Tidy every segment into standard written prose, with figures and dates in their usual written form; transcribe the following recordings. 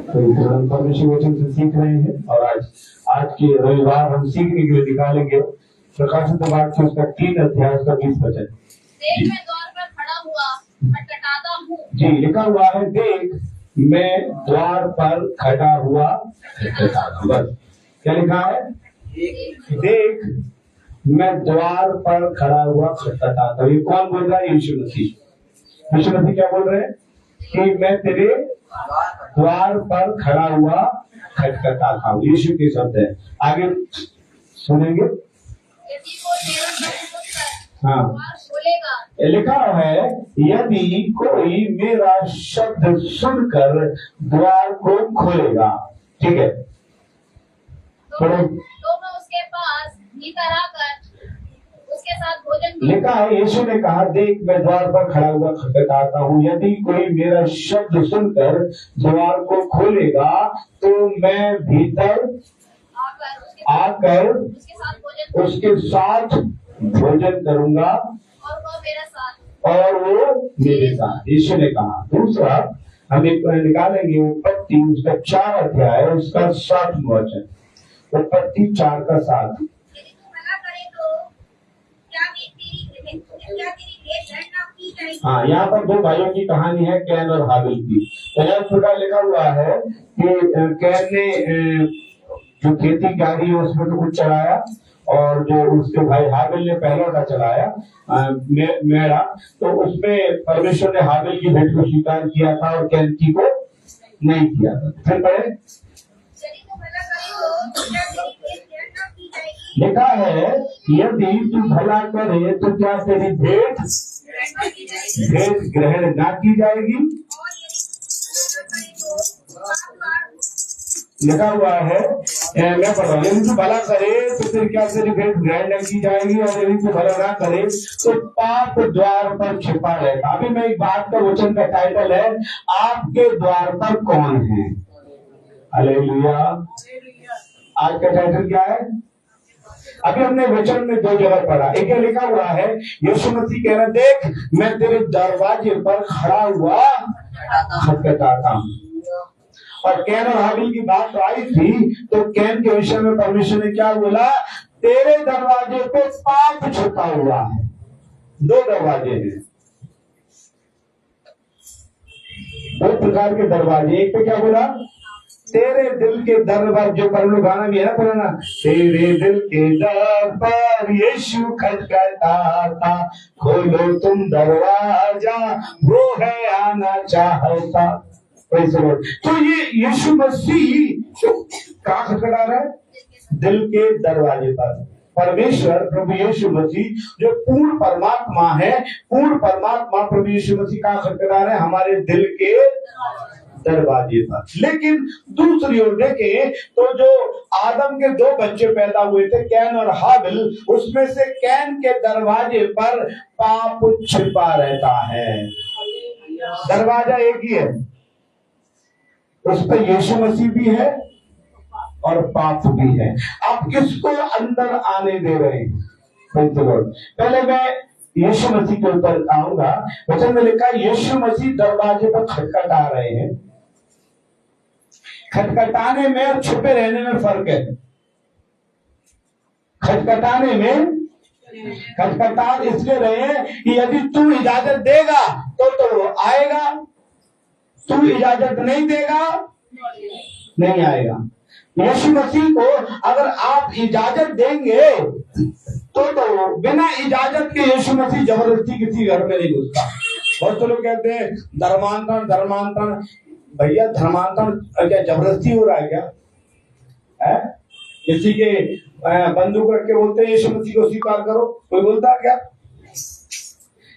तो परमेश्वर वचन से सीख रहे हैं और आज के रविवार हम सीखने के लिए निकालेंगे प्रकाशित वाक्य उसका 3 अध्याय उसका 20 वचन। देख मैं द्वार पर खड़ा हुआ खटखटाता हूँ। जी लिखा हुआ है, देख मैं द्वार पर खड़ा हुआ खटखटाता हूँ। बस क्या लिखा है? देख मैं द्वार पर खड़ा हुआ खटखटाता हूँ। ये कौन बोल रहा है? यीशु मसीह। यीशु मसीह क्या बोल रहे हैं कि मैं तेरे द्वार पर खड़ा हुआ खटखटाता हूँ। यीशु के शब्द है। आगे सुनेंगे। यदि कोई मेरा शब्द सुनकर हाँ द्वार खोलेगा, लिखा है, यदि कोई मेरा शब्द सुनकर द्वार को खोलेगा। ठीक है, तो मैं उसके पास भीतर आकर उसके साथ भोजन लिखा है, यीशु ने कहा, देख मैं द्वार पर खड़ा हुआ खटखटाता हूँ, यदि कोई मेरा शब्द सुनकर द्वार को खोलेगा तो मैं भीतर आकर उसके साथ भोजन करूंगा और वो मेरे साथ। यीशु ने कहा। दूसरा हम एक निकालेंगे उत्पत्ति उसका 4 अध्याय उसका 7 वचन। उत्पत्ति 4 का 7। हाँ, यहाँ पर 2 भाइयों की कहानी है, कैन और हाबिल की। तो छोटा लिखा हुआ है कि कैन ने जो खेती गाड़ी है उसमें तो कुछ चलाया और जो उसके भाई हाबिल ने पहला का चलाया मेरा, तो उसमें परमेश्वर ने हाबिल की भेंट को स्वीकार किया था और कैन की को नहीं किया था। फिर पढ़े, लिखा है, यदि तू भला करे तो क्या तेरी भेंट ग्रहण ना की जाएगी। लिखा हुआ है, मैं पढ़ रहा हूँ, यदि तू भला करे तो फिर क्या तेरी भेंट ग्रहण न की जाएगी, और यदि तू भला ना करे तो पाप द्वार पर छिपा रहेगा। अभी मैं एक बात का वचन का टाइटल है, आपके द्वार पर कौन है। हालेलुया। आज का टाइटल क्या है? अभी हमने वचन में 2 जगह पढ़ा। एक लिखा हुआ है, यीशु मसीह कह रहा, देख मैं तेरे दरवाजे पर खड़ा हुआ खटखटाता हूँ। और कैन और हाबिल की बात आई थी, तो कैन के विषय में परमेश्वर ने क्या बोला? तेरे दरवाजे पे पाप छुपा हुआ है। 2 दरवाजे हैं, 2 प्रकार के दरवाजे। एक पे क्या बोला? तेरे दिल के दरबार, जो परलू गाना भी है ना पुराना, तेरे दिल के दर पर यीशु खटखटाता, खोलो तुम दरवाजा, वो है आना चाहता। तो ये यीशु मसीह कहाँ खटखटा रहा है? दिल के दरवाजे पर। परमेश्वर प्रभु यीशु मसीह जो पूर्ण परमात्मा है, पूर्ण परमात्मा प्रभु यीशु मसीह कहाँ खटखटा रहे हैं? हमारे दिल के दरवाजे पर। लेकिन दूसरी ओर देखें तो जो आदम के 2 बच्चे पैदा हुए थे, कैन और हाबिल, उसमें से कैन के दरवाजे पर पाप छिपा रहता है। दरवाजा एक ही है, उस पर यीशु मसीह भी है और पाप भी है। आप किसको अंदर आने दे रहे हैं? पहले मैं यीशु मसीह के ऊपर आऊंगा। वचन में लिखा है, यीशु मसीह दरवाजे पर खटखटा रहे हैं। खटखटाने में और छुपे रहने में फर्क है। खटखटाने में खटखटा इसलिए रहे कि यदि तू इजाजत देगा तो वो आएगा, तू इजाजत नहीं देगा नहीं आएगा। यीशु मसीह को अगर आप इजाजत देंगे तो बिना इजाजत के यीशु मसीह जबरदस्ती किसी घर में नहीं घुसता। बहुत तो लोग कहते हैं धर्मांतरण। भैया धर्मांतरण क्या जबरदस्ती हो रहा है क्या? है किसी के बंदूक रख के बोलते हैं यीशु मसीह को स्वीकार करो, कोई बोलता है क्या?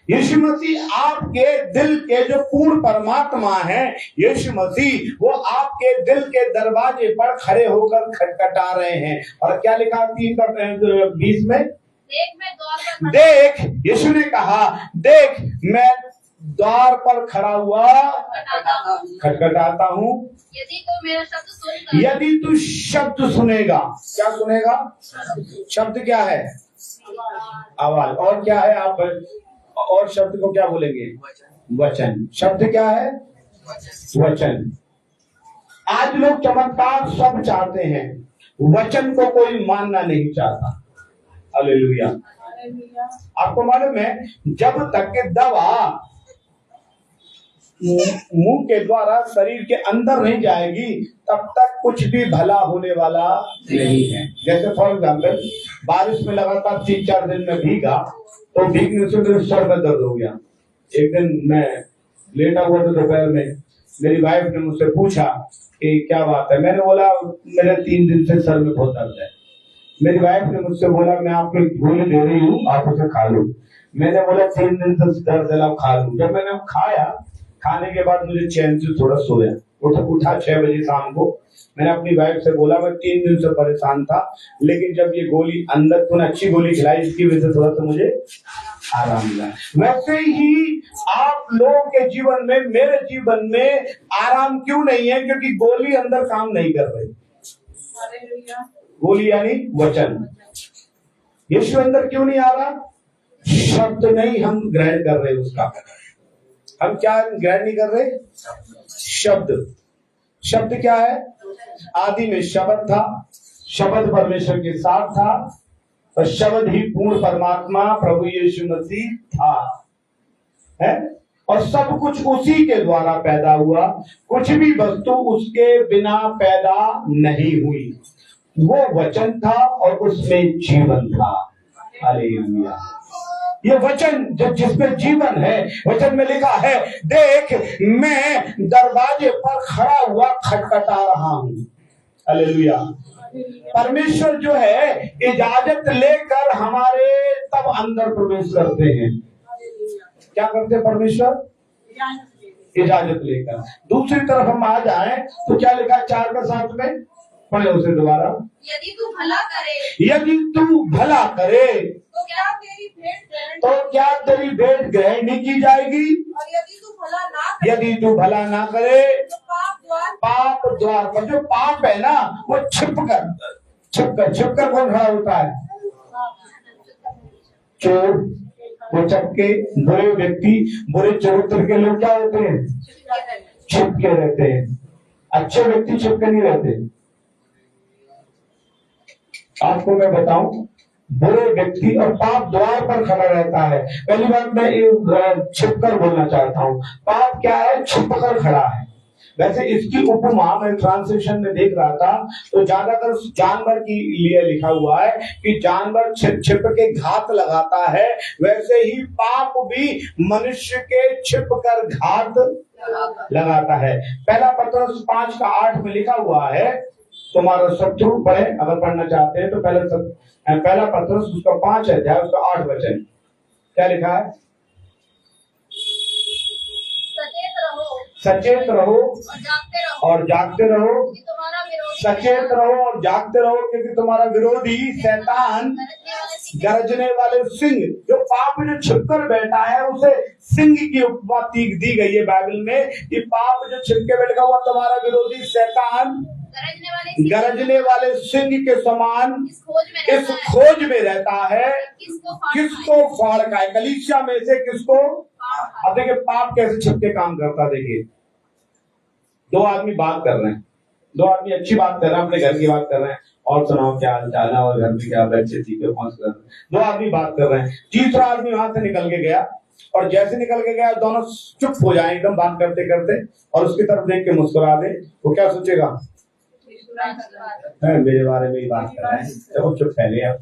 यीशु मसीह आपके दिल के जो पूर्ण परमात्मा है, यीशु मसीह वो आपके दिल के दरवाजे पर खड़े होकर खटखटा रहे हैं। और क्या लिखा 3:20 में? देख यीशु ने कहा, देख मैं द्वार पर खड़ा हुआ खटखटाता हूँ, यदि तू शब्द सुनेगा। क्या सुनेगा? शब्द क्या है? आवाज। और क्या है? आप और शब्द को क्या बोलेंगे? वचन। शब्द क्या है? वचन। आज लोग चमत्कार सब चाहते हैं, वचन को कोई मानना नहीं चाहता। हालेलुया। आपको मालूम है, जब तक के दवा मुंह के द्वारा शरीर के अंदर नहीं जाएगी तब तक कुछ भी भला होने वाला नहीं है। जैसे फॉर एग्जाम्पल, बारिश में लगातार 3-4 दिन में भीगा तो भीगने से मेरे सर में दर्द हो गया। एक दिन मैं लेटा हुआ था दोपहर में, मेरी वाइफ ने मुझसे पूछा कि क्या बात है। मैंने बोला मेरे 3 दिन से सर में बहुत दर्द है। मेरी वाइफ ने मुझसे बोला मैं आपको एक गोली दे रही हूँ, आप उसे खा लो। मैंने बोला 3 दिन से दर्द है, खा लूं। जब मैंने खाया, खाने के बाद मुझे चैन से थोड़ा सोया, उठा 6 बजे शाम को। मैंने अपनी वाइफ से बोला मैं 3 दिन से परेशान था, लेकिन जब ये गोली अंदर तूने अच्छी गोली खिलाई, इसकी वजह से थोड़ा सा मुझे आराम मिला। वैसे ही आप लोगों के जीवन में, मेरे जीवन में आराम क्यों नहीं है? क्योंकि गोली अंदर काम नहीं कर रही। गोली यानी वचन। यीशु अंदर क्यों नहीं आ रहा? शब्द नहीं हम ग्रहण कर रहे उसका। हम क्या ग्रहण नहीं कर रहे? शब्द। शब्द क्या है? आदि में शब्द था, शब्द परमेश्वर के साथ था, और शब्द ही पूर्ण परमात्मा प्रभु यीशु मसीह था, है। और सब कुछ उसी के द्वारा पैदा हुआ, कुछ भी वस्तु उसके बिना पैदा नहीं हुई। वो वचन था और उसमें जीवन था। हालेलुया। ये वचन जिसमें जीवन है, वचन में लिखा है, देख मैं दरवाजे पर खड़ा हुआ खटखटा रहा हूं। हालेलुया। परमेश्वर जो है इजाजत लेकर हमारे तब अंदर प्रवेश करते हैं। क्या करते हैं परमेश्वर? इजाजत लेकर। दूसरी तरफ हम आ जाएं तो क्या लिखा है 4 का 7 में? पढ़े उसे दोबारा। यदि तू भला करे, यदि तू भला करे तो क्या तेरी भेंट ग्रहण नहीं की जाएगी? और यदि तू भला ना करे, यदि तू भला ना करे तो पाप द्वार पर, जो पाप है ना वो छिप कर कौन खड़ा होता है? चोर, वो चपके, बुरे व्यक्ति, बुरे चरित्र के लोग क्या होते हैं? छिप के रहते हैं। अच्छे व्यक्ति छिप के नहीं रहते। आपको मैं बताऊं, बुरे व्यक्ति और पाप द्वार पर खड़ा रहता है। पहली बात मैं छिपकर बोलना चाहता हूं, पाप क्या है? छिपकर खड़ा है। वैसे इसकी उपमा मैं ट्रांसलेशन में देख रहा था तो ज्यादातर जानवर की लिए लिखा हुआ है कि जानवर छिप के घात लगाता है, वैसे ही पाप भी मनुष्य के छिप कर घात लगाता है। पहला पत्रस 5 का 8 में लिखा हुआ है, तुम्हारा शत्रु पढ़े अगर पढ़ना चाहते हैं तो पहला पत्रस उसका 5 अध्याय उसका 8 वचन क्या लिखा है? सचेत रहो और जागते रहो। सचेत रहो और जागते रहो क्योंकि तुम्हारा विरोधी शैतान गरजने वाले सिंह, जो पाप जो छिपकर बैठा है उसे सिंह की उपमा दी गई है बाइबल में कि पाप जो छिपके बैठा हुआ तुम्हारा विरोधी शैतान गरजने वाले सिंह के समान इस खोज में रहता है किसको फाड़ खाए। कलीसिया में से किसको? अब देखिए पाप कैसे छिपके काम करता। देखिए 2 आदमी बात कर रहे हैं, 2 आदमी अच्छी बात कर रहे हैं, अपने घर की बात कर रहे हैं, और सुनाओ क्या हाल चाल है और घर में क्या बच्चे ठीक है पहुंच कर 2 आदमी बात कर रहे हैं। तीसरा आदमी वहां से निकल के गया और जैसे निकल के गया दोनों चुप हो जाए एकदम बात करते करते और उसकी तरफ देख के मुस्कुरा दे, वो क्या सोचेगा? मेरे बारे में ही बात कर रहे हैं, जब चुप पहले आप,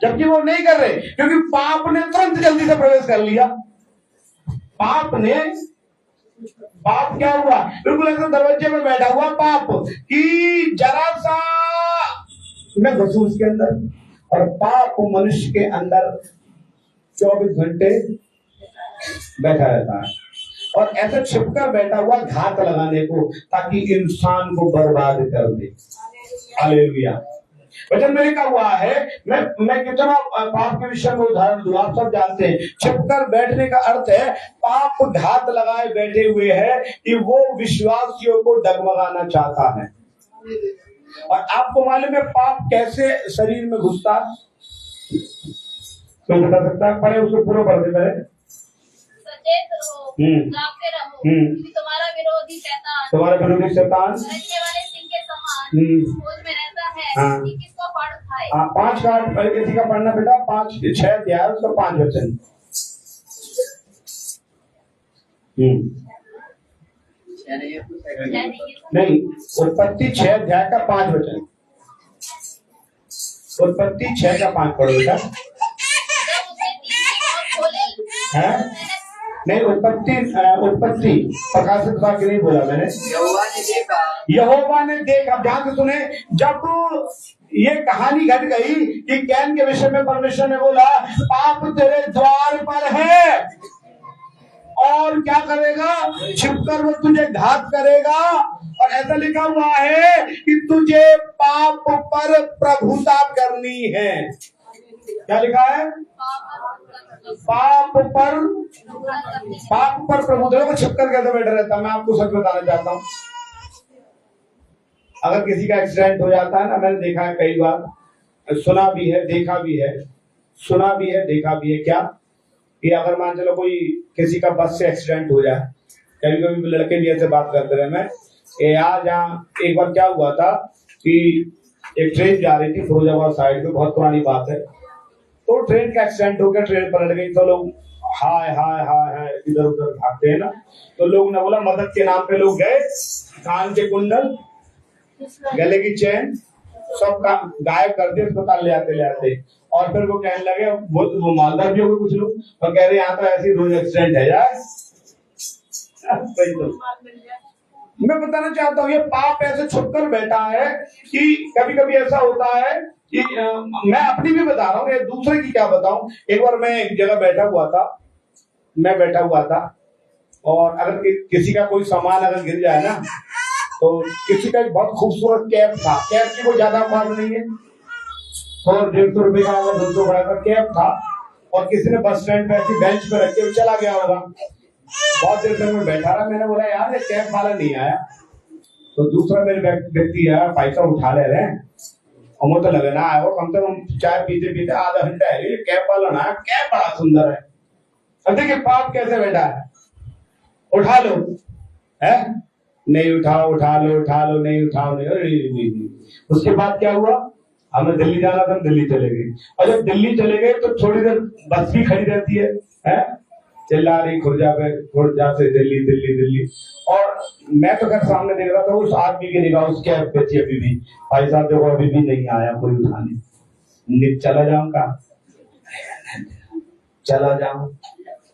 जबकि वो नहीं कर रहे क्योंकि पाप ने तुरंत जल्दी से प्रवेश कर लिया। पाप क्या हुआ? बिल्कुल ऐसे दरवाजे में बैठा हुआ पाप कि जरा सा मैं घुसूं उसके अंदर, और पाप मनुष्य के अंदर 24 घंटे बैठा रहता है और ऐसे छिपकर बैठा हुआ घात लगाने को, ताकि इंसान को बर्बाद कर दे। हालेलुया। वचन में लिखा हुआ है, मैं कितना पाप के विषय में उदाहरण दूं, आप सब जानते हैं। छिपकर बैठने का अर्थ है पाप घात लगाए बैठे हुए है कि वो विश्वासियों को डगमगाना चाहता है। और आपको मालूम है पाप कैसे शरीर में घुसता है? कोई बता सकता है? पढ़े उसको पूरा पढ़ते पहले। सचेत रहो, जागते रहो, क्योंकि तुम्हारा विरोधी शैतान गरजने वाले खोज में रहता है हाँ। कि किसको पढ़ खाए। 5 कार्ड किसी का पढ़ना बेटा, 6 अध्याय उसका 5 वचन। नहीं, उत्पत्ति 6 अध्याय का 5 वचन। उत्पत्ति 6 का 5 पढ़ो बेटा। जब उसने तीसरी ओर खोली, है नहीं, उत्पत्ति प्रकाशित वाक्य नहीं बोला मैंने। यहोवा ने देखा, ध्यान से सुने। जब ये कहानी घट गई कि कैन के विषय में परमेश्वर ने बोला पाप तेरे द्वार पर है और क्या करेगा, छिपकर वो तुझे घात करेगा। और ऐसा लिखा हुआ है कि तुझे पाप पर प्रभुता करनी है। क्या लिखा है? पाप पर प्रभुता को छिपकर कैसे बैठा रहता। मैं आपको सच बताना चाहता हूँ, अगर किसी का एक्सीडेंट हो जाता है ना, मैंने देखा है कई बार, सुना भी है, देखा भी है, सुना भी है, देखा भी है। क्या कि अगर मान चलो कोई किसी का बस से एक्सीडेंट हो जाए, कभी कभी लड़के भी ऐसे बात करते रहे। मैं आज यहाँ एक बार क्या हुआ था कि एक ट्रेन जा रही थी फिरोजाबाद साइड में, बहुत पुरानी बात है। तो ट्रेन का एक्सीडेंट हो गया, ट्रेन पलट गई। तो लोग हाय हाय हाय हाय इधर उधर भागते हैं ना। तो लोग ने बोला मदद के नाम पे लोग गए, कान के कुंडल, गले की चैन सब गायब कर दिए, अस्पताल ले आते। और फिर वो कहने लगे, वो मालदार भी हो गए कुछ लोग, और कह रहे यहाँ तो ऐसे रोज एक्सीडेंट है यार। मैं बताना चाहता हूँ, ये पाप ऐसे छुपकर बैठा है कि कभी कभी ऐसा होता है कि मैं अपनी भी बता रहा हूँ, ये दूसरे की क्या बताऊं। एक बार मैं एक जगह बैठा हुआ था और अगर किसी का कोई सामान अगर गिर जाए ना, तो किसी का एक बहुत खूबसूरत कैप था। कैप की कोई ज्यादा मालूम नहीं है, 100-150 रुपए का, 200 का कैप था। और किसी ने बस स्टैंड पे ऐसी बेंच पे रख के चला गया होगा। बहुत देर तक मैं बैठा रहा, मैंने बोला यार ये कैप वाला नहीं आया। तो दूसरा मेरे व्यक्ति यार पैसा उठा ले रहे हैं, और मुझे तो लगे ना आया वो, कम से कम चाय पीते पीते आधा घंटा है, ये कैप वाला ना, कैप बड़ा सुंदर है। अब देखिए पाप कैसे बैठा है, उठा लो है, नहीं उठाओ, नहीं। उसके बाद क्या हुआ, हमें दिल्ली जाना था, दिल्ली चले गए। और जब दिल्ली चले गए तो थोड़ी देर बस भी खड़ी रहती है? चिल्ला रही खुर्जा से दिल्ली। और मैं तो घर सामने देख रहा था, उस आदमी की निगाह उस कैब पे थी अभी भी। भाई साहब देखो अभी भी नहीं आया कोई उठाने। चला जाऊं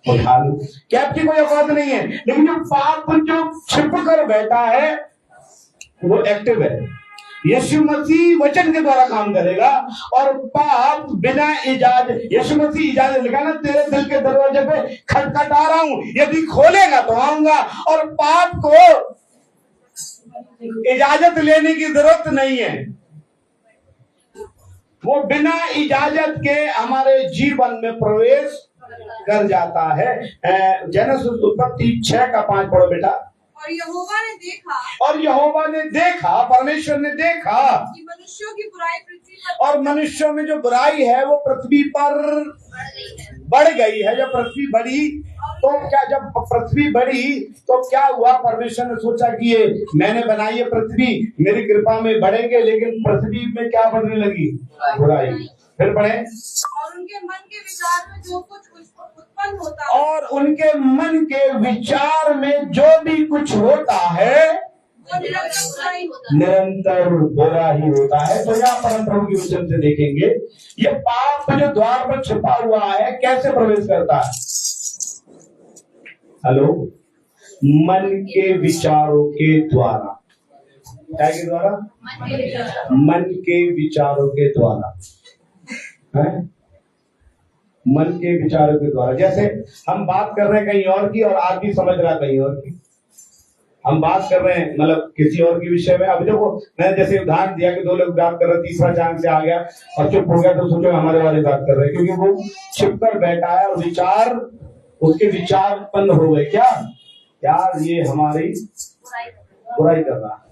उठा लूं, कैब की कोई औकात नहीं है। लेकिन जो पाप जो छिप कर बैठा है वो एक्टिव है। यीशु मसीह वचन के द्वारा काम करेगा, और पाप बिना इजाजत, यीशु मसीह इजाजत लिखा ना, तेरे दिल के दरवाजे पे खटखटा रहा हूं, यदि खोलेगा तो आऊंगा। और पाप को इजाजत लेने की जरूरत नहीं है, वो बिना इजाजत के हमारे जीवन में प्रवेश कर जाता है। जेनेसिस उत्पत्ति 6 का 5 पढ़ो बेटा। और यहोवा ने देखा, परमेश्वर ने देखा कि मनुष्यों की बुराई पृथ्वी पर, और मनुष्यों में जो बुराई है वो पृथ्वी पर बढ़ गई है। जब पृथ्वी बढ़ी तो क्या, जब पृथ्वी बढ़ी तो क्या हुआ, परमेश्वर ने सोचा कि ये मैंने बनाई है पृथ्वी, मेरी कृपा में बढ़ेंगे, लेकिन पृथ्वी में क्या बढ़ने लगी, बुराई। फिर पढ़े, और उनके मन के विचार में जो कुछ उत्पन्न होता है, और उनके मन के विचार में जो भी कुछ होता है वो निरंतर बुरा ही होता है। तो यहाँ परम प्रभु के वचन से देखेंगे ये पाप जो द्वार पर छुपा हुआ है कैसे प्रवेश करता है। हेलो, मन के विचारों के द्वारा। क्या के द्वारा? मन के विचारों के द्वारा है, मन के विचारों के द्वारा। जैसे हम बात कर रहे हैं कहीं और की, और आदमी समझ रहा कहीं और की। हम बात कर रहे हैं मतलब किसी और के विषय में। अभी देखो मैंने जैसे उदाहरण दिया कि 2 लोग बात कर रहे, तीसरा चांद से आ गया और चुप हो गया, तो सोचो हमारे वाले बात कर रहे हैं, क्योंकि वो छिपकर बैठा है और विचार, उसके विचार उत्पन्न हो गए। क्या यार ये हमारी बुराई कर रहा है।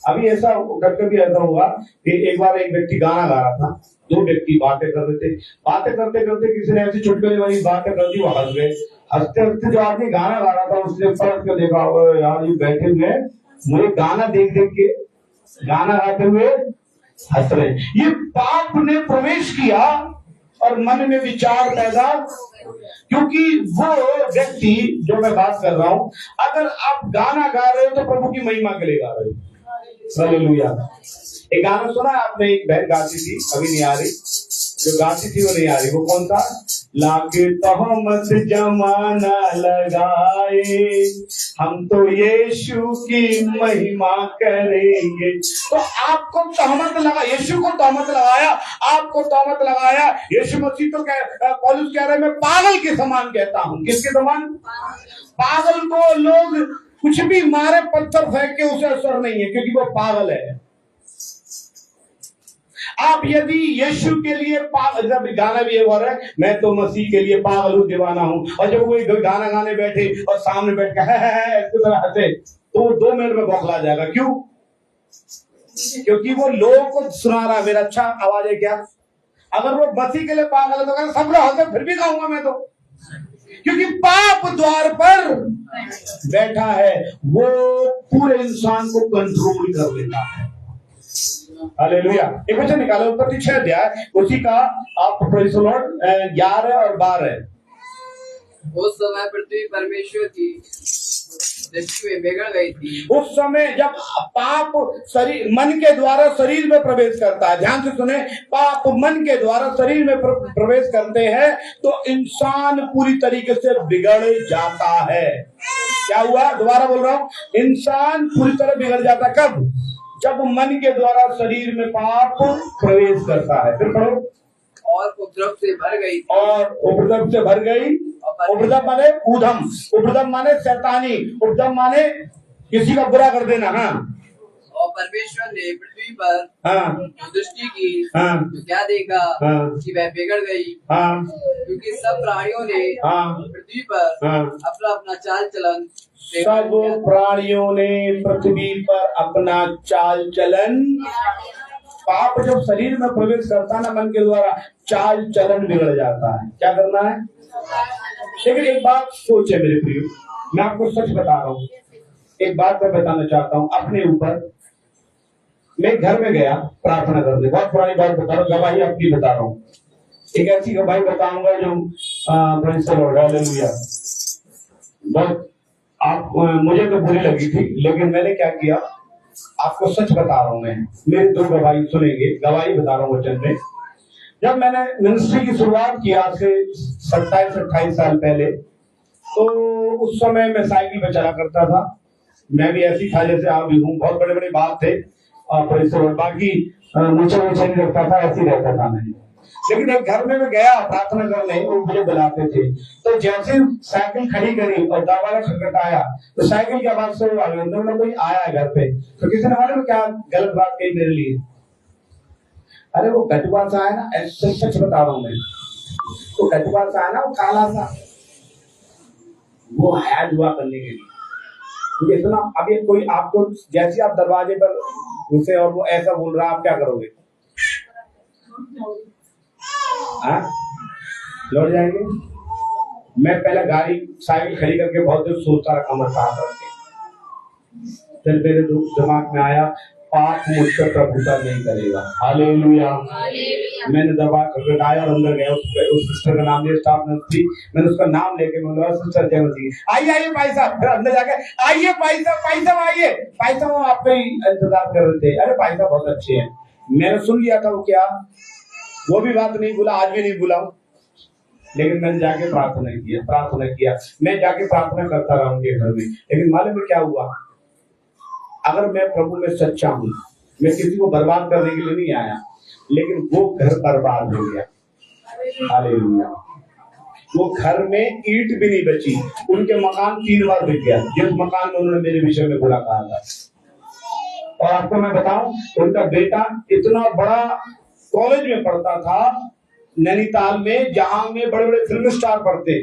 अभी ऐसा कभी ऐसा हुआ कि एक बार एक व्यक्ति गाना गा रहा था, 2 व्यक्ति बातें कर रहे थे। बातें करते करते किसी ने ऐसी चुटकुले वाली बातें कर दी, वो हंस गए। हंसते हंसते जो आदमी गाना गा रहा था उसने पलट कर देखा, यार ये बैठे हुए मुझे गाना देख देख के गाना गाते हुए हंस रहे। ये पाप ने प्रवेश किया और मन में विचार पैदा, क्योंकि वो व्यक्ति जो मैं बात कर रहा हूं, अगर आप गाना गा रहे हो तो प्रभु की महिमा के लिए गा रहे हो। हालेलुया। एक गाना सुना है आपने, एक बहन गाती थी, अभी नहीं आ रही, जो गाती थी वो नहीं आ रही, वो कौन था? लाके तहमत जमाना लगाए, हम तो यीशु की महिमा करेंगे। तो आपको तहमत लगा, यीशु को तहमत लगाया, आपको तहमत लगाया। यीशु मसीह तो पौलुस कह रहे मैं पागल के समान कहता हूं। किसके समान? पागल को लोग कुछ भी मारे, पत्थर फेंक के उसे असर नहीं है, क्योंकि वो पागल है। आप यदि यीशु के लिए पागल, जब गाना भी और है, मैं तो मसीह के लिए पागल हूं, दीवाना हूं, और जब कोई गाना गाने बैठे और सामने बैठ के इसकी तरह हंसे, तो 2 मिनट में बौखला जाएगा। क्यों? क्योंकि वो लोगों को सुना रहा, मेरा अच्छा आवाज है क्या? अगर वो मसीह के लिए पागल है तो कहना सब लोग हंसे, फिर भी गाऊंगा मैं तो, क्योंकि पाप द्वार पर बैठा है, वो पूरे इंसान को कंट्रोल कर लेता है। हालेलुया। एक वचन निकालो, उत्पत्ति 6 अध्याय, उसी का आप प्रेज़ द लॉर्ड 11 और 12। उस समय पृथ्वी परमेश्वर की दृष्टि में बिगड़ गई थी। उस समय जब पाप शरीर मन के द्वारा शरीर में प्रवेश करता है, ध्यान से सुने, पाप मन के द्वारा शरीर में प्रवेश करते हैं तो इंसान पूरी तरीके से बिगड़ जाता है। क्या हुआ? दोबारा बोल रहा हूं, इंसान पूरी तरह बिगड़ जाता है। कब? जब मन के द्वारा शरीर में पाप प्रवेश करता है। फिर पढ़ो। और उपद्रव से भर गई थी। और उपद्रव से भर गई। उपद्रव माने ऊधम, उपद्रव माने शैतानी, उपद्रव माने किसी का बुरा कर देना। हाँ। और परमेश्वर ने पृथ्वी पर दृष्टि की, तो क्या देखा कि वह बिगड़ गई, क्योंकि सब प्राणियों ने पृथ्वी पर अपना अपना चाल चलन, सब प्राणियों ने पृथ्वी पर अपना चाल चलन, पाप जब शरीर में प्रवेश करता है ना मन के द्वारा, चाल चलन बिगड़ जाता है। क्या करना है? लेकिन एक बात सोचे मेरे प्रियो, मैं आपको सच बता रहा हूँ, एक बात मैं बताना चाहता हूँ अपने ऊपर। मैं घर में गया प्रार्थना करने, बहुत पुरानी बात बता रहा हूँ, गवाही आपकी बता रहा हूँ। एक ऐसी गवाही बताऊंगा जो प्रेज़ द लॉर्ड, हालेलुया, बहुत आप मुझे तो बुरी लगी थी, लेकिन मैंने क्या किया, आपको सच बता रहा हूं मैं। मेरी 2 गवाही सुनेंगे, गवाही बता रहा हूँ वचन में। जब मैंने मिनिस्ट्री की शुरुआत की आज से 27-28 साल पहले, तो उस समय मैं साइकिल पे चला करता था। मैं भी ऐसी था जैसे आप भी हूँ, बहुत बड़े बड़े बात थे, बाकी मुझे नहीं रखता था, ऐसे ही रहता था मैं। लेकिन एक घर में मैं गया प्रार्थना करने, वो मुझे बुलाते थे, तो जैसे साइकिल खड़ी करी और दरवाजा खटखटाया, तो साइकिल की आवाज से अंदर कोई आया है घर पे, तो किसी ने मालूम क्या गलत बात कही मेरे लिए? अरे वो गटुआ सा है ना, ऐसे सच बता रहा हूँ मैं, तो गटुआ सा है ना, वो काला सा, वो आया दुआ करने के लिए। तो इतना, अभी कोई आपको जैसे आप दरवाजे पर घुसे और वो ऐसा बोल रहा, आप क्या करोगे? लौट जाएंगे। मैं पहले गाड़ी साइकिल खड़ी करके बहुत देर सोचता रहा, कमर साफ करके, फिर मेरे दिमाग में आया, पाप मुझसे प्रभुता नहीं करेगा। हालेलुया। मैंने दरबार खटखटाया और अंदर गया, उस सिस्टर का नाम लिया, स्टाफ नर्स थी, मैंने उसका नाम लेके बोला, सिस्टर जय मसीह, आइए आइए भाई साहब। फिर अंदर जाके, आइए भाई साहब आइए, भाई साहब वो आपका ही इंतजार कर रहे थे। अरे भाई साहब बहुत अच्छे हैं। मैंने सुन लिया था वो क्या, वो भी बात नहीं बोला, आज भी नहीं बोला, लेकिन मैंने जाके प्रार्थना किया। मैं जाके प्रार्थना करता रहा उनके घर में। लेकिन मालूम है क्या हुआ? अगर मैं प्रभु में सच्चा हूं, मैं किसी को बर्बाद करने के लिए नहीं आया, लेकिन वो घर बर्बाद हो गया। हालेलुया। वो घर में ईंट भी नहीं बची, उनके मकान 3 बार बिक गया, जिस मकान में उन्होंने मेरे विषय में बुरा कहा था। और आपको मैं बताऊं, उनका बेटा इतना बड़ा कॉलेज में पढ़ता था नैनीताल में, जहां में बड़े बड़े फिल्म स्टार पढ़ते।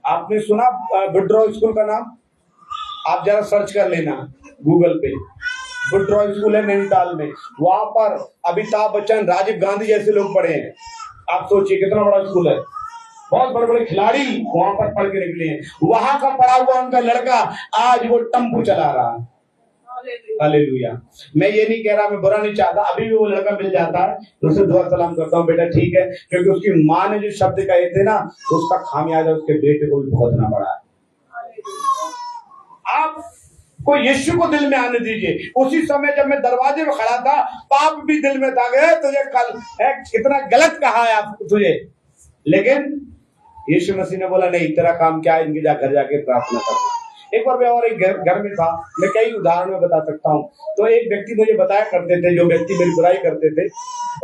आपने सुना बुड्रॉ स्कूल का नाम? आप जरा सर्च कर लेना गूगल पे, बुड्रॉ स्कूल है नैनीताल में। वहां पर अमिताभ बच्चन, राजीव गांधी जैसे लोग पढ़े हैं। आप सोचिए कितना बड़ा स्कूल है, बहुत बड़े बड़े खिलाड़ी वहां पर पढ़ के निकले हैं। वहां का पढ़ा हुआ उनका लड़का आज वो टेम्पो चला रहा है। हालेलुया। मैं ये नहीं कह रहा, मैं बुरा नहीं चाहता, अभी भी वो लड़का मिल जाता है तो उसे दुआ सलाम करता हूँ, बेटा ठीक है, क्योंकि उसकी माँ ने जो शब्द कहे थे ना, उसका खामियाजा उसके बेटे को भी भुगतना पड़ा है। आप को यीशु को दिल में आने दीजिए। उसी समय जब मैं दरवाजे में खड़ा था, पाप भी दिल में था, गए तुझे कल कितना गलत कहा है आप तुझे, लेकिन यीशु मसीह ने बोला नहीं, तेरा काम क्या है, इनके घर जाके प्रार्थना करो। एक बार मैं और एक घर में था, मैं कई उदाहरण में बता सकता हूँ। तो एक व्यक्ति मुझे बताया करते थे, जो व्यक्ति मेरी बुराई करते थे,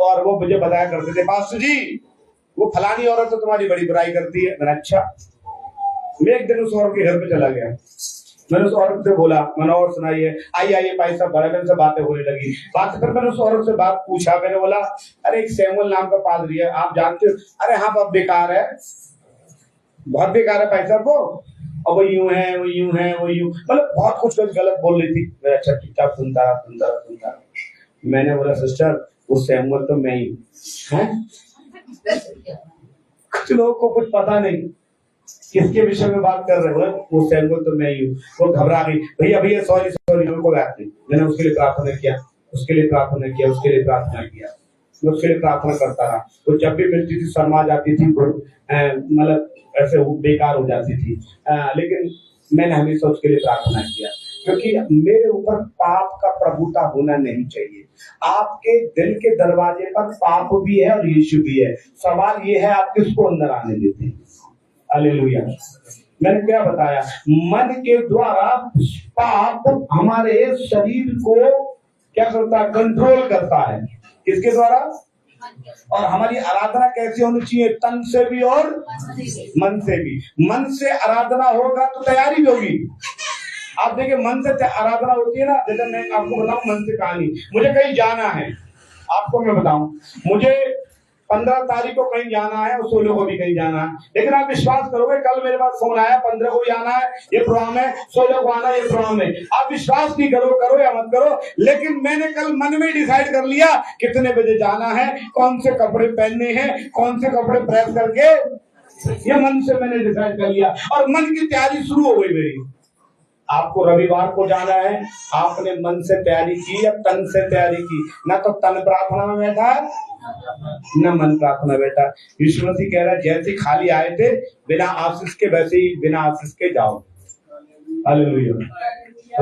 और वो मुझे बताया करते थे, पास्टर जी वो फलानी औरत तो तुम्हारी बड़ी बुराई करती है। मैंने अच्छा। मैं एक दिन उस औरत के घर पे चला गया, मैंने उस औरत से बोला, मैंने और सुनाइए, आइए भाई साहब, बड़े से बातें होने लगी। बात फिर मैंने उस औरत से बात पूछा, मैंने बोला अरे एक सैमुअल नाम का पादरी है, आप जानते हो? अरे हाँ, बहुत बेकार है, बहुत बेकार है भाई साहब वो, और वो यूं है, वो यूं है, वो यूं, मतलब बहुत कुछ गलत बोल रही थी। मैं अच्छा चुपचाप सुनता। मैंने बोला सिस्टर वो सैमुअल तो मैं ही हूँ। कुछ लोगों को कुछ पता नहीं किसके विषय में बात कर रहे हो, वो सैमुअल तो मैं ही हूँ। वो घबरा गई, भैया सॉरी, कोई बात नहीं। मैंने उसके लिए प्रार्थना किया, उसके लिए प्रार्थना करता रहा। वो जब भी मिलती थी शर्मा जाती थी, मतलब ऐसे बेकार हो जाती थी, लेकिन मैंने हमेशा उसके लिए प्रार्थना किया, क्योंकि मेरे ऊपर पाप का प्रभुता होना नहीं चाहिए। आपके दिल के दरवाजे पर पाप भी है और यीशु भी है। सवाल ये है आप किसको अंदर आने देते हैं। हालेलुया। मैंने क्या बताया, मन के द्वारा पाप हमारे शरीर को क्या करता है, कंट्रोल करता है। किसके द्वारा? और हमारी आराधना कैसे होनी चाहिए, तन से भी और मन से भी। मन से आराधना होगा तो तैयारी भी होगी। आप देखिए मन से आराधना होती है ना, जैसे मैं आपको बताऊं मन से कहानी, मुझे कहीं जाना है, आपको मैं बताऊं, मुझे 15 तारीख को कहीं जाना है और 16 को भी कहीं जाना है, लेकिन आप विश्वास करोगे कल मेरे पास फोन आया, 15 को भी आना है, ये प्रोग्राम है, 16 को आना है, ये प्रोग्राम है। आप विश्वास नहीं करो या मत करो, लेकिन मैंने कल मन में डिसाइड कर लिया कितने बजे जाना है, कौन से कपड़े पहनने हैं, कौन से कपड़े प्रेस करके, ये मन से मैंने डिसाइड कर लिया और मन की तैयारी शुरू हो गई मेरी। आपको रविवार को जाना है, आपने मन से तैयारी की या तन से तैयारी की? ना तो तन प्रार्थना में बैठा न मन प्रार्थना बैठा। यीशु मसीह कह रहा है जैसे खाली आए थे बिना आशीष के, वैसे ही बिना आशीष के जाओ। हालेलुया।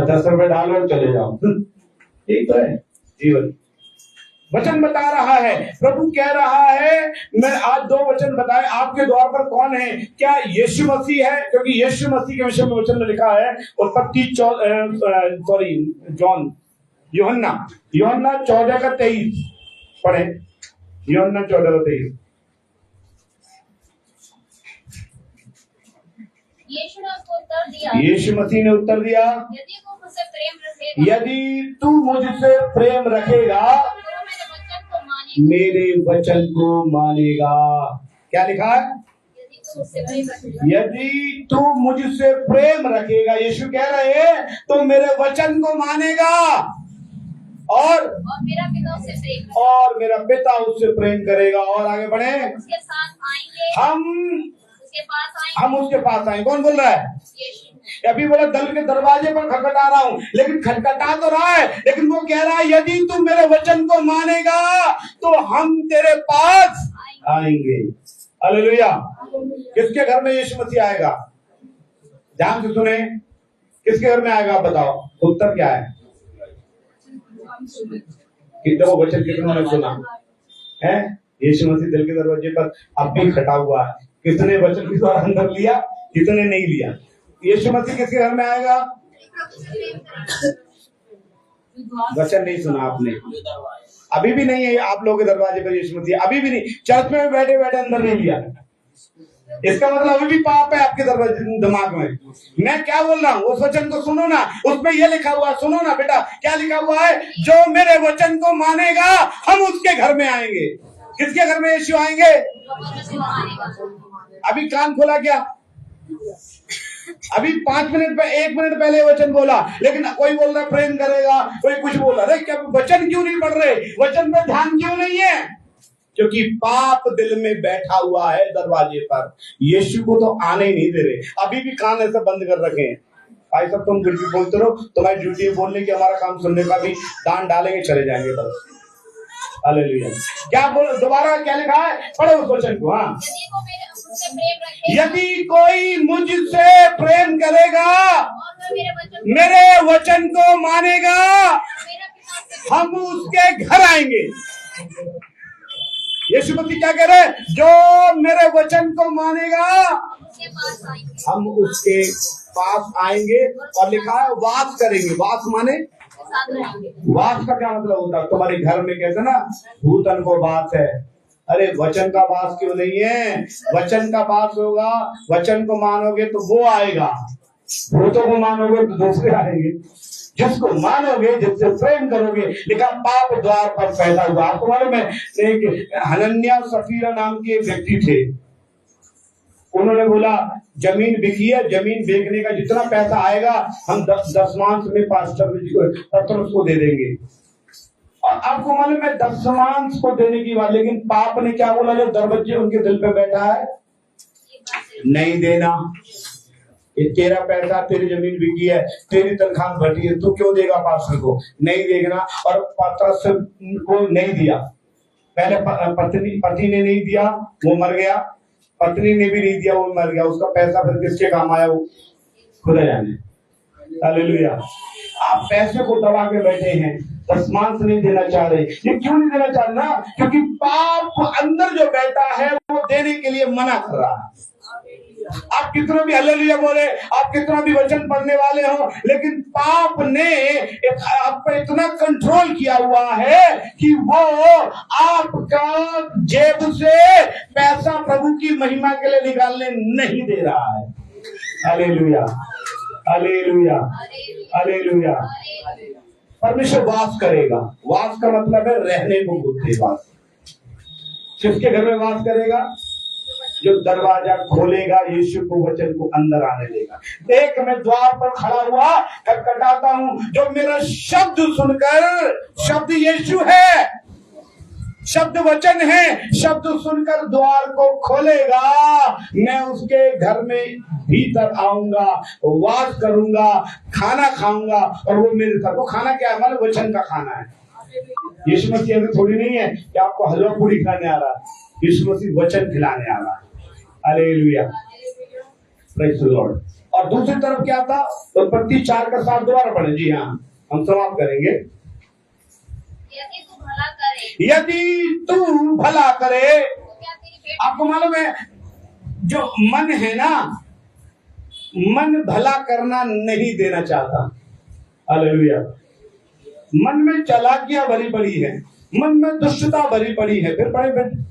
10 रुपए डालो और चले जाओ, यही तो है जीवन। वचन बता रहा है, प्रभु कह रहा है, मैं आज 2 वचन बताए, आपके द्वार पर कौन है? क्या यीशु मसीह है? क्योंकि यीशु मसीह के विषय में वचन में लिखा है, उत्पत्ति यूहन्ना 14 का 23 पढ़े। यूहन्ना 14 का 23। यीशु मसीह ने उत्तर दिया, यदि तू मुझसे प्रेम रखेगा मेरे वचन को मानेगा। क्या लिखा है? यदि तू मुझसे प्रेम रखेगा, यीशु कह रहे हैं, तो मेरे वचन को मानेगा और मेरा पिता उससे प्रेम करेगा। और आगे बढ़े, उसके साथ आएंगे, हम उसके पास आएंगे। कौन बोल रहा है? अभी बोला दल के दरवाजे पर खटखटा रहा हूं, लेकिन खटखटा तो रहा है, लेकिन वो कह रहा है यदि तू मेरे वचन को मानेगा तो हम तेरे पास आएंगे। हालेलुया। किसके घर में यीशु मसीह आएगा? ध्यान से सुने, किसके घर में आएगा? बताओ उत्तर क्या है? कितने वो वचन कितनों ने सुना है? यीशु मसीह दिल के दरवाजे पर अब भी खटा हुआ है। कितने वचन की द्वारा अंदर लिया, कितने नहीं लिया? यीशु मसीह किसके घर में आएगा? वचन नहीं सुना आपने, अभी भी नहीं है आप लोगों के दरवाजे पर यीशु मसीह, अभी भी नहीं। चर्च में बैठे बैठे अंदर नहीं लिया, इसका मतलब अभी भी पाप है आपके दरवाजे दिमाग में। मैं क्या बोल रहा हूँ, उस वचन को सुनो ना, उसमें ये लिखा हुआ, सुनो ना बेटा, क्या लिखा हुआ है? जो मेरे वचन को मानेगा हम उसके घर में आएंगे। किसके घर में यीशु आएंगे? अभी कान खोला क्या? अभी 5 मिनट 1 मिनट पहले वचन बोला, लेकिन कोई बोल रहा प्रेम करेगा, कोई कुछ बोल रहा है। क्या वचन क्यों नहीं पढ़ रहे? वचन पर ध्यान क्यों नहीं है? क्योंकि पाप दिल में बैठा हुआ है दरवाजे पर। यीशु को तो आने ही नहीं दे रहे, अभी भी कान ऐसे बंद कर रखे हैं। भाई साहब तुम कुछ भी बोलते रहो, तुम्हारी ड्यूटी है बोलने की, हमारा काम सुनने का, भी दान डालेंगे चले जाएंगे बस। हालेलुया। क्या बोल, दोबारा क्या लिखा है, पढ़ो उस वचन को। हाँ, यदि कोई मुझसे प्रेम करेगा, मेरे वचन को मानेगा, हम उसके घर आएंगे। यीशु मसीह क्या कह रहे हैं, जो मेरे वचन को मानेगा हम उसके पास आएंगे, और लिखा है वास करेंगे। वास माने, वास का क्या मतलब होता है? तुम्हारे घर में कहते ना भूतन को वास है, अरे वचन का वास क्यों नहीं है? वचन का वास होगा, वचन को मानोगे तो वो आएगा, भूतों को मानोगे तो दूसरे आएंगे। जिसको मानोगे, जिससे प्रेम करोगे, लिखा पाप द्वार पर पैदा हुआ। आपको मालूम है, एक हनन्या सफीरा नाम के एक व्यक्ति थे, उन्होंने बोला जमीन बिकी है, जमीन बेचने का जितना पैसा आएगा हम दसमांश में पत्रोस को दे देंगे। और आपको मालूम है दसमांश को देने की बात, लेकिन पाप ने क्या बोला, जो दरबज्जे उनके दिल पे बैठा है, नहीं देना। ये तेरा पैसा, तेरी जमीन बिकी है, तेरी तनख्वाह बढ़ी है, तू क्यों देगा पास्टर को? नहीं देना। और पतरस को नहीं दिया। पहले पति ने नहीं दिया, वो मर गया, पत्नी ने भी नहीं दिया, वो मर गया। उसका पैसा फिर किसके काम आया, वो खुदा जाने। हालेलुया। आप पैसे को दबा के बैठे हैं, दसमांश नहीं देना चाह रहे। ये क्यों नहीं देना चाह रहे ना? क्योंकि पाप अंदर जो बैठा है वो देने के लिए मना कर रहा है। आप कितना भी हालेलुया बोले, आप कितना भी वचन पढ़ने वाले हो, लेकिन पाप ने आप पर इतना कंट्रोल किया हुआ है कि वो आपका जेब से पैसा प्रभु की महिमा के लिए निकालने नहीं दे रहा है। Hallelujah, hallelujah, hallelujah. परमेश्वर वास करेगा। वास का मतलब है रहने को बुद्धि। वास किसके घर में वास करेगा? जो दरवाजा खोलेगा, यीशु को वचन को अंदर आने देगा। देख मैं द्वार पर खड़ा हुआ खटखटाता हूँ, जो मेरा शब्द सुनकर, शब्द यीशु है, शब्द वचन है, शब्द सुनकर द्वार को खोलेगा, मैं उसके घर में भीतर आऊंगा, वास करूंगा, खाना खाऊंगा, और वो मेरे साथ। वो खाना क्या है? हमारे वचन का खाना है। यीशु मसीह ऐसे थोड़ी नहीं है कि आपको हलवा पूरी खिलाने आ रहा है, यीशु मसीह वचन खिलाने आ रहा है। Hallelujah, praise the Lord. और दूसरी तरफ क्या था? उत्पत्ति 4 का 7 दोबारा पढ़े। जी हाँ, हम समाप्त करेंगे। यदि तू भला करे, आपको मालूम है जो मन है ना, मन भला करना नहीं देना चाहता। हालेलुया। मन में चालाकियां भरी पड़ी है, मन में दुष्टता भरी पड़ी है। फिर पढ़े बेटे,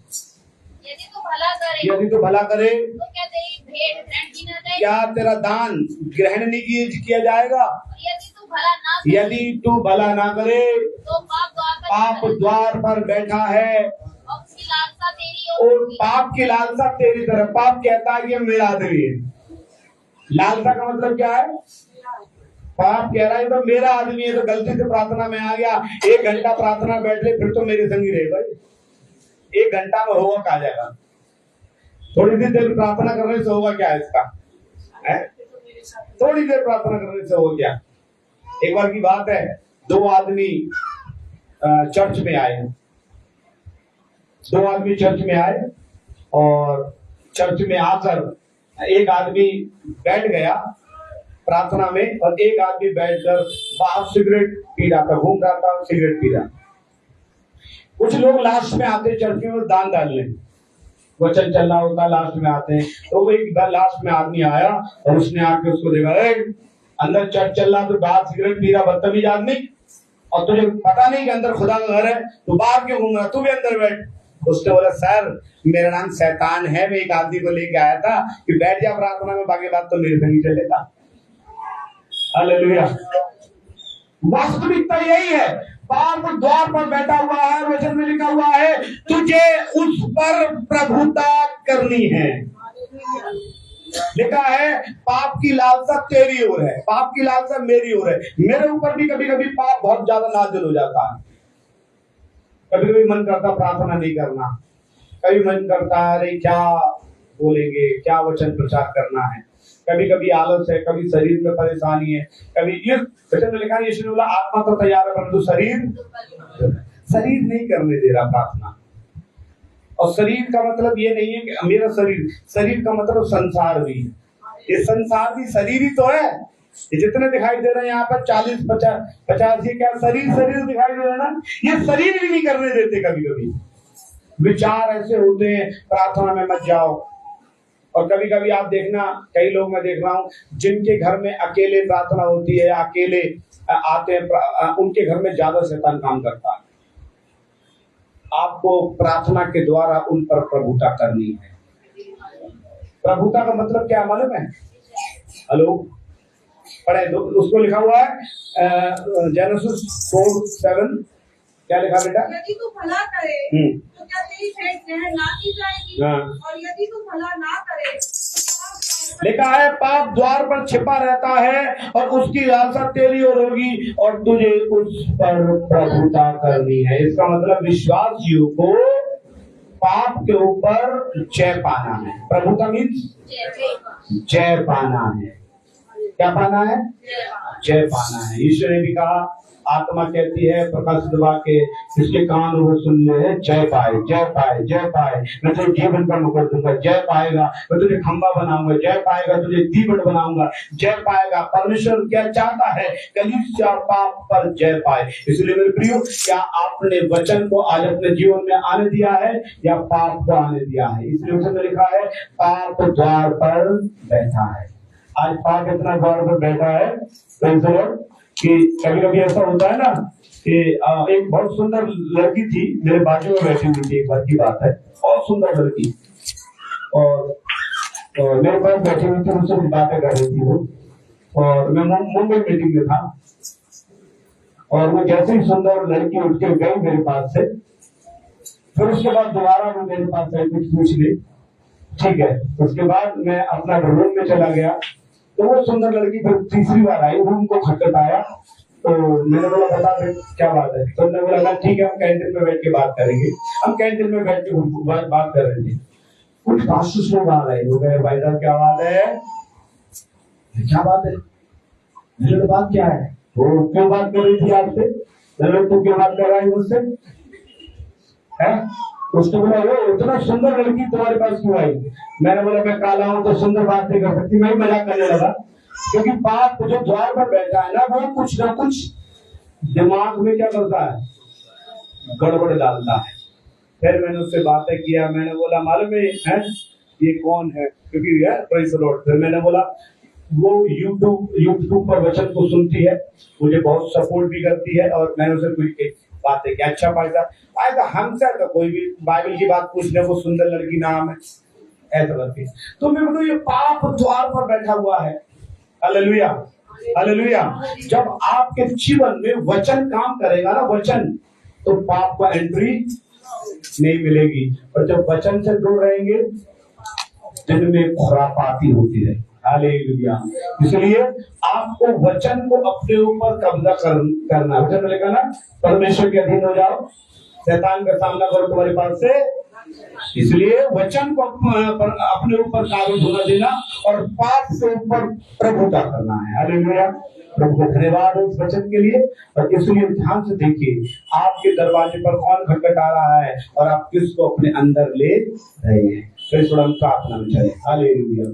यदि तो भला करे तो क्या तेरी भेंट ग्रहण की न जाएगी? क्या तेरा दान ग्रहण नहीं किया जाएगा? यदि तू भला ना करे तो पाप द्वार पर बैठा है, और पाप की लालसा तेरी तरफ। पाप कहता है कि मेरा आदमी है। लालसा का मतलब क्या है? पाप कह रहा है तो मेरा आदमी है, तो गलती से प्रार्थना में आ गया, 1 घंटा प्रार्थना बैठ ले, फिर तो मेरे संग ही रहे भाई। 1 घंटा में होगा क्या जाएगा? थोड़ी देर प्रार्थना करने से होगा क्या इसका है? थोड़ी देर प्रार्थना करने से होगा क्या? एक बार की बात है, 2 आदमी चर्च में आए। 2 आदमी चर्च में आए, और चर्च में आकर एक आदमी बैठ गया प्रार्थना में, और एक आदमी बैठकर बाहर सिगरेट पी रहा था, घूम रहा था, सिगरेट पी रहा। कुछ लोग लास्ट में आते चर्च में दान डालने, वचन चलना होता, लास्ट में आते हैं। तो वो एक लास्ट में आदमी आया, और उसने आके उसको देखा, अंदर चर्च चल रहा तो बाहर सिगरेट पी रहा, बदतमीज आदमी, और तुझे पता नहीं कि अंदर खुदा का घर है, तो बाहर क्यों घूम रहा? तू भी अंदर बैठ। उसने बोला, सर मेरा नाम शैतान है, मैं एक आदमी को लेके आया था कि बैठ जा प्रार्थना में, बाकी बात तो मेरे से नहीं चलेगा। हालेलुया। वास्तविकता यही है, पाप द्वार पर बैठा हुआ है, वचन में लिखा हुआ है तुझे उस पर प्रभुता करनी है। लिखा है पाप की लालसा तेरी ओर है, पाप की लालसा मेरी ओर है। मेरे ऊपर भी कभी कभी पाप बहुत ज्यादा नाज़िल हो जाता है। कभी कभी मन करता प्रार्थना नहीं करना, कभी मन करता है अरे क्या बोलेंगे, क्या वचन प्रचार करना है, कभी कभी आलस है, कभी शरीर में परेशानी है, कभी ये वचन में लिखा है, यीशु ने बोला आत्मा तो तैयार है परंतु शरीर नहीं करने दे रहा प्रार्थना। और शरीर का मतलब ये नहीं है कि मेरा शरीर का मतलब संसार भी है। ये संसार भी शरीर ही तो है। ये जितने दिखाई दे रहे हैं यहाँ पर 40-50 ये क्या शरीर दिखाई दे रहा है ना, ये शरीर भी नहीं करने देते। कभी कभी विचार ऐसे होते हैं प्रार्थना में मत जाओ। और कभी कभी आप देखना, कई लोग मैं देख रहा हूँ जिनके घर में अकेले प्रार्थना होती है या अकेले आते हैं, उनके घर में ज्यादा शैतान काम करता है। आपको प्रार्थना के द्वारा उन पर प्रभुता करनी है। प्रभुता का मतलब क्या मालूम है? हेलो, पढ़े दो, उसको लिखा हुआ है जेनेसिस 4:7। क्या लिखा बेटा? यदि तू भला करे तो क्या तेरी भेंट ग्रहण ना की जाएगी? और यदि तू भला ना करे लिखा है पाप द्वार पर छिपा रहता है और उसकी लालसा तेरी ओर होगी और तुझे उस पर प्रभुता करनी है। इसका मतलब विश्वासियों को पाप के ऊपर जय पाना है। प्रभुता मीन्स जय पाना है। क्या पाना है? जय पाना है। ईश्वर ने भी कहा, आत्मा कहती है प्रकाशित वाक्य, इसके कान वो सुन ले, जय पाए जय पाए जय पाए, मैं तुझे जीवन का मुकुट दूंगा, जय पाएगा, मैं तुझे खंबा बनाऊंगा, जय पाएगा, तुझे दीवट बनाऊंगा, जय पाएगा। परमेश्वर क्या चाहता है? कलीसिया पाप पर जय पाए। इसलिए मेरे प्रियो, क्या आपने वचन को आज अपने जीवन में आने दिया है या पाप को आने दिया है? इसलिए उसमें लिखा है पाप द्वार पर बैठा है। आज पाप इतना द्वार पर बैठा है कि कभी कभी ऐसा होता है ना कि एक बहुत सुंदर लड़की थी मेरे बाजू में बैठी हुई थी। एक बार की बात है, बहुत सुंदर लड़की, और मेरे पास बैठी हुई थी, मुझसे बातें कर रही थी वो। और मैं मुंबई मीटिंग में था और मैं जैसे ही सुंदर लड़की उठ के गई मेरे पास से, फिर उसके बाद दोबारा वो मेरे पास आई, कुछ पूछ ली, ठीक है। उसके बाद मैं अपना रूम में चला गया, तो वो सुंदर लड़की फिर तीसरी बार आई, रूम को खटखटाया। तो मैंने बोला बता दे क्या बात है? तो मैंने बोला ठीक है, हम कैंटीन में बैठ के बात करेंगे। हम कैंटीन में बैठ के बात कर रहे थे, कुछ महसूस लोग आ रहे हैं, भाई साहब क्या बात है? क्या बात है? मैंने बात क्या है? वो क्यों बात कर रही थी आपसे? मैंने तू क्यों बात कर रहा है मुझसे? है? उसने बोला वो इतना सुंदर लड़की तुम्हारे पास क्यों आई? मैंने बोला मैं काला हूं तो सुंदर बात नहीं कर सकती। मैं ही मजाक करने लगा, क्योंकि पाप जो द्वार पर बैठा है ना, वो कुछ ना कुछ दिमाग में क्या करता है, गड़बड़ डालता है। फिर मैंने उससे बातें किया, मैंने बोला मालूम है ये कौन है? क्योंकि प्रेज़ द लॉर्ड। फिर मैंने बोला वो यूट्यूब पर वचन को सुनती है, मुझे बहुत सपोर्ट भी करती है। और मैंने उसे कुछ बातें क्या, अच्छा भाई साहब हमसे तो कोई भी बाइबल की बात पूछने को सुंदर लड़की नाम है ऐसा करके। तो मैं बोलूं ये पाप द्वार पर बैठा हुआ है। Hallelujah hallelujah. जब आपके जीवन में वचन काम करेगा ना, वचन, तो पाप को एंट्री नहीं मिलेगी। और जब वचन से दूर रहेंगे दिन में खुरापाती होती है। हालेलुया। इसलिए आपको वचन को अपने ऊपर कब्जा करना। वचन लिखा ना, परमेश्वर के अधीन हो जाओ, शैतान का सामना करो तुम्हारे पास से। इसलिए वचन को अपने ऊपर काबू होना देना और पाप से ऊपर प्रभुता करना है। हालेलुया। प्रभु को धन्यवाद उस वचन के लिए। और इसलिए ध्यान से देखिए आपके दरवाजे पर कौन खटखटा रहा है और आप किसको अपने अंदर ले रहे हैं। फिर थोड़ा प्रार्थना में चले। हालेलुया।